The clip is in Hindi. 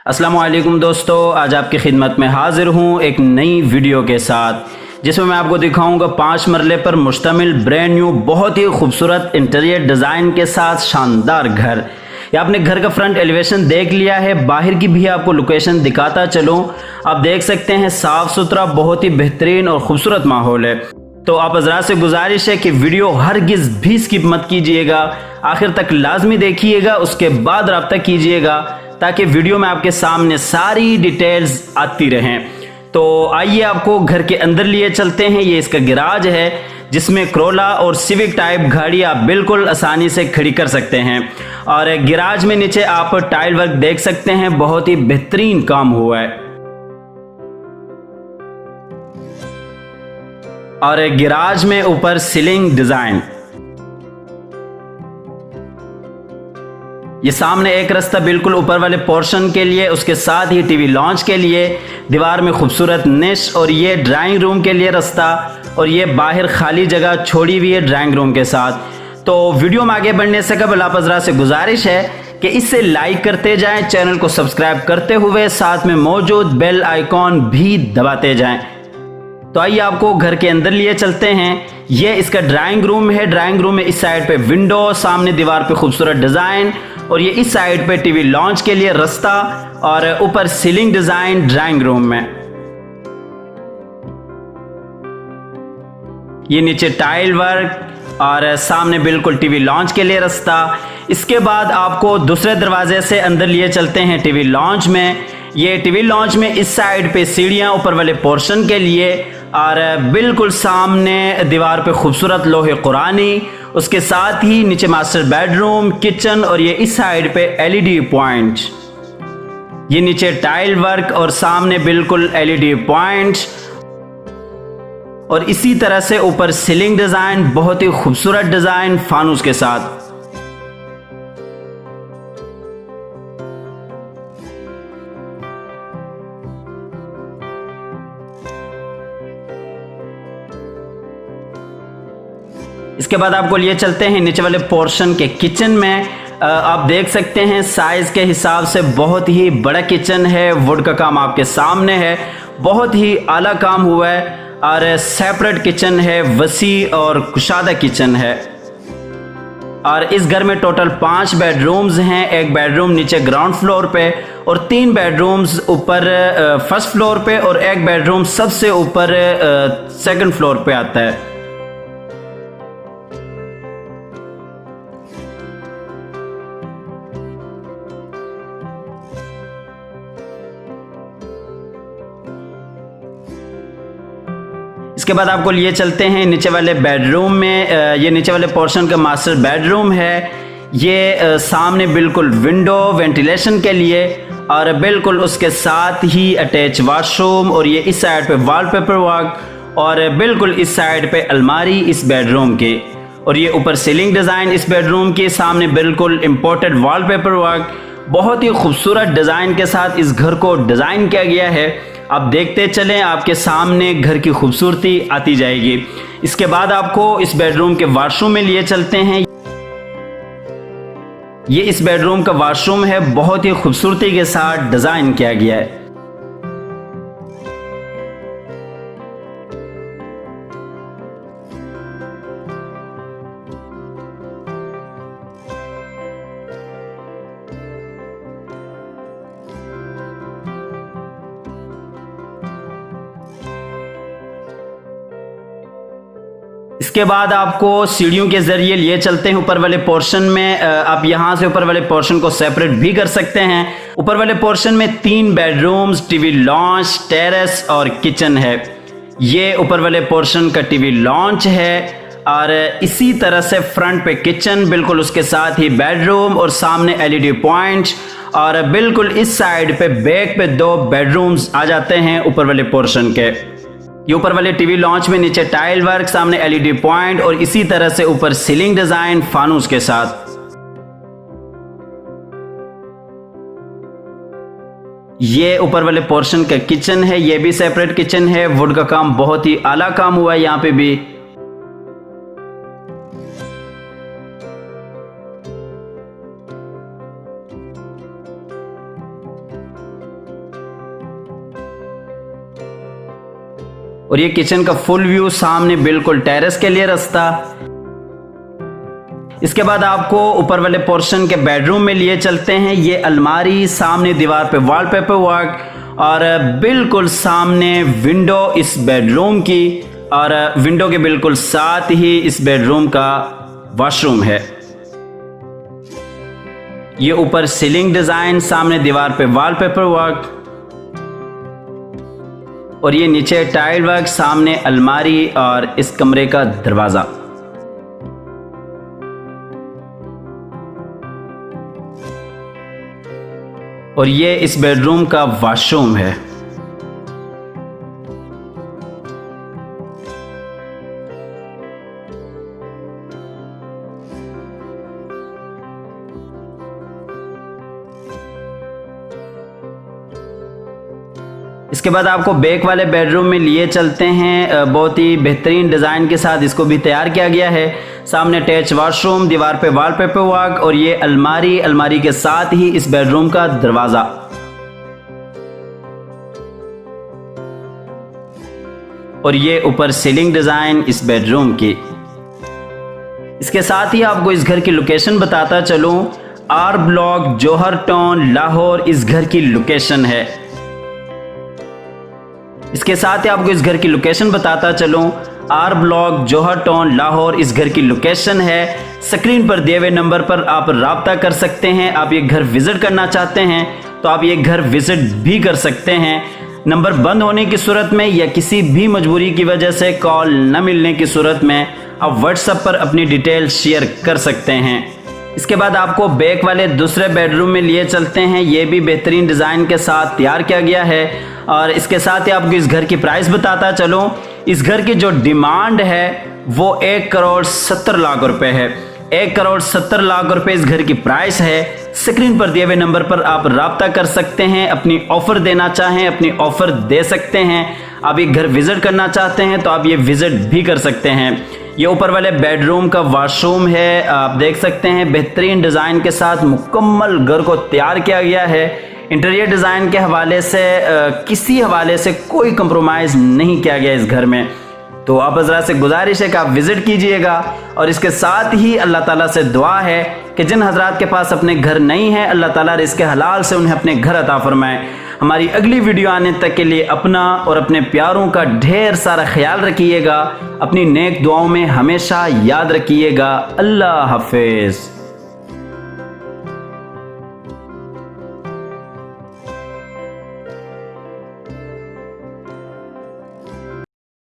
अस्सलामुअलैकुम दोस्तों, आज आपकी खिदमत में हाजिर हूँ एक नई वीडियो के साथ जिसमें मैं आपको दिखाऊंगा 5 मरले पर मुश्तमिल ब्रांड न्यू बहुत ही खूबसूरत इंटीरियर डिज़ाइन के साथ शानदार घर। ये आपने घर का फ्रंट एलिवेशन देख लिया है, बाहर की भी आपको लोकेशन दिखाता चलूँ। आप देख सकते हैं साफ़ सुथरा बहुत ही बेहतरीन और ख़ूबसूरत माहौल है। तो आप हज़रात से गुजारिश है कि वीडियो हरगिज़ भी स्किप मत कीजिएगा, आखिर तक लाजमी देखिएगा, उसके बाद रब्ता कीजिएगा ताकि वीडियो में आपके सामने सारी डिटेल्स आती रहें। तो आइए आपको घर के अंदर लिए चलते हैं। ये इसका गैराज है जिसमें क्रोला और सिविक टाइप गाड़ी आप बिल्कुल आसानी से खड़ी कर सकते हैं। और गैराज में नीचे आप टाइल वर्क देख सकते हैं, बहुत ही बेहतरीन काम हुआ है। और गैराज में ऊपर सीलिंग डिजाइन, ये सामने एक रास्ता बिल्कुल ऊपर वाले पोर्शन के लिए, उसके साथ ही टीवी लॉन्च के लिए दीवार में खूबसूरत निश, और ये ड्राइंग रूम के लिए रास्ता, और ये बाहर खाली जगह छोड़ी हुई है ड्राइंग रूम के साथ। तो वीडियो में आगे बढ़ने से कबल आप हज़रात से गुजारिश है कि इसे लाइक करते जाएं, चैनल को सब्सक्राइब करते हुए साथ में मौजूद बेल आइकॉन भी दबाते जाएं। तो आइए आपको घर के अंदर लिए चलते हैं। ये इसका ड्राइंग रूम है। ड्राइंग रूम में इस साइड पे विंडो, सामने दीवार पे खूबसूरत डिजाइन, और ये इस साइड पे टीवी लॉन्च के लिए रास्ता, और ऊपर सीलिंग डिजाइन ड्राइंग रूम में। ये नीचे टाइल वर्क, और सामने बिल्कुल टीवी लॉन्च के लिए रास्ता। इसके बाद आपको दूसरे दरवाजे से अंदर लिए चलते हैं टीवी लॉन्च में। ये टीवी लॉन्च में इस साइड पे सीढ़ियाँ ऊपर वाले पोर्शन के लिए, और बिल्कुल सामने दीवार पे खूबसूरत लोहे कुरानी, उसके साथ ही नीचे मास्टर बेडरूम, किचन, और ये इस साइड पे एलईडी पॉइंट। ये नीचे टाइल वर्क और सामने बिल्कुल एलईडी पॉइंट, और इसी तरह से ऊपर सीलिंग डिजाइन, बहुत ही खूबसूरत डिजाइन फानुस के साथ। इसके बाद आपको लिए चलते हैं नीचे वाले पोर्शन के किचन में। आप देख सकते हैं साइज के हिसाब से बहुत ही बड़ा किचन है। वुड का काम आपके सामने है, बहुत ही आला काम हुआ है, और सेपरेट किचन है, वसी और कुशादा किचन है। और इस घर में टोटल 5 बेडरूम्स हैं। एक बेडरूम नीचे ग्राउंड फ्लोर पे, और 3 बेडरूम्स ऊपर फर्स्ट फ्लोर पे, और एक बेडरूम सबसे ऊपर सेकंड फ्लोर पे आता है। इसके बाद आपको लिए चलते हैं नीचे वाले बेडरूम में। ये नीचे वाले पोर्शन का मास्टर बेडरूम है। ये सामने बिल्कुल विंडो वेंटिलेशन के लिए, और बिल्कुल उसके साथ ही अटैच वॉशरूम, और ये इस साइड पे वॉलपेपर वर्क, और बिल्कुल इस साइड पे अलमारी इस बेडरूम की, और ये ऊपर सीलिंग डिज़ाइन इस बेडरूम के सामने बिल्कुल इम्पोर्टेड वॉलपेपर वर्क। बहुत ही खूबसूरत डिज़ाइन के साथ इस घर को डिज़ाइन किया गया है। आप देखते चलें, आपके सामने घर की खूबसूरती आती जाएगी। इसके बाद आपको इस बेडरूम के वॉशरूम में लिए चलते हैं। ये इस बेडरूम का वॉशरूम है, बहुत ही खूबसूरती के साथ डिज़ाइन किया गया है। इसके बाद आपको सीढ़ियों के जरिए लिए चलते हैं ऊपर वाले पोर्शन में। आप यहां से ऊपर वाले पोर्शन को सेपरेट भी कर सकते हैं। ऊपर वाले पोर्शन में 3 बेडरूम्स, टीवी लॉन्च, टेरेस और किचन है। ये ऊपर वाले पोर्शन का टीवी लॉन्च है, और इसी तरह से फ्रंट पे किचन, बिल्कुल उसके साथ ही बेडरूम, और सामने एलईडी पॉइंट, और बिल्कुल इस साइड पे बैक पे 2 बेडरूम्स आ जाते हैं ऊपर वाले पोर्शन के। ये ऊपर वाले टीवी लॉन्च में नीचे टाइल वर्क, सामने एलईडी पॉइंट, और इसी तरह से ऊपर सीलिंग डिजाइन फानुस के साथ। ये ऊपर वाले पोर्शन का किचन है, ये भी सेपरेट किचन है। वुड का काम बहुत ही आला काम हुआ है यहाँ पे भी। और ये किचन का फुल व्यू, सामने बिल्कुल टेरेस के लिए रास्ता। इसके बाद आपको ऊपर वाले पोर्शन के बेडरूम में लिए चलते हैं। ये अलमारी, सामने दीवार पे वॉलपेपर वर्क और बिल्कुल सामने विंडो इस बेडरूम की, और विंडो के बिल्कुल साथ ही इस बेडरूम का वॉशरूम है। ये ऊपर सीलिंग डिजाइन, सामने दीवार पे वॉलपेपर वर्क और ये नीचे टाइल वर्क, सामने अलमारी और इस कमरे का दरवाजा। और ये इस बेडरूम का वॉशरूम है। इसके बाद आपको बैक वाले बेडरूम में लिए चलते हैं। बहुत ही बेहतरीन डिज़ाइन के साथ इसको भी तैयार किया गया है। सामने अटैच वॉशरूम, दीवार पे वॉलपेपर वर्क और ये अलमारी, अलमारी के साथ ही इस बेडरूम का दरवाज़ा। और ये ऊपर सीलिंग डिज़ाइन इस बेडरूम की। इसके साथ ही आपको इस घर की लोकेशन बताता चलूं। आर ब्लॉक, जौहर टाउन, लाहौर इस घर की लोकेशन है। इसके साथ ही आपको इस घर की लोकेशन बताता चलूं। आर ब्लॉक, जौहर टाउन, लाहौर इस घर की लोकेशन है। स्क्रीन पर दिए हुए नंबर पर आप राब्ता कर सकते हैं। आप ये घर विजिट करना चाहते हैं तो आप ये घर विजिट भी कर सकते हैं। नंबर बंद होने की सूरत में या किसी भी मजबूरी की वजह से कॉल न मिलने की सूरत में आप व्हाट्सएप पर अपनी डिटेल शेयर कर सकते हैं। इसके बाद आपको बैक वाले दूसरे बेडरूम में लिए चलते हैं। ये भी बेहतरीन डिज़ाइन के साथ तैयार किया गया है। और इसके साथ ही आपको इस घर की प्राइस बताता चलूं। इस घर की जो डिमांड है वो 1,70,00,000 रुपए है। 1,70,00,000 रुपए इस घर की प्राइस है। स्क्रीन पर दिए हुए नंबर पर आप राब्ता कर सकते हैं। अपनी ऑफर देना चाहें, अपनी ऑफर दे सकते हैं। आप ये घर विजिट करना चाहते हैं तो आप ये विजिट भी कर सकते हैं। ये ऊपर वाले बेडरूम का वॉशरूम है। आप देख सकते हैं बेहतरीन डिज़ाइन के साथ मुकम्मल घर को तैयार किया गया है। इंटीरियर डिज़ाइन के हवाले से किसी हवाले से कोई कंप्रोमाइज़ नहीं किया गया इस घर में। तो आप हज़रात से गुजारिश है कि आप विज़िट कीजिएगा। और इसके साथ ही अल्लाह ताला से दुआ है कि जिन हज़रात के पास अपने घर नहीं है, अल्लाह ताला रिज़्क़ हलाल से उन्हें अपने घर अता फरमाए। हमारी अगली वीडियो आने तक के लिए अपना और अपने प्यारों का ढेर सारा ख्याल रखिएगा। अपनी नेक दुआओं में हमेशा याद रखिएगा। अल्लाह हाफिज़।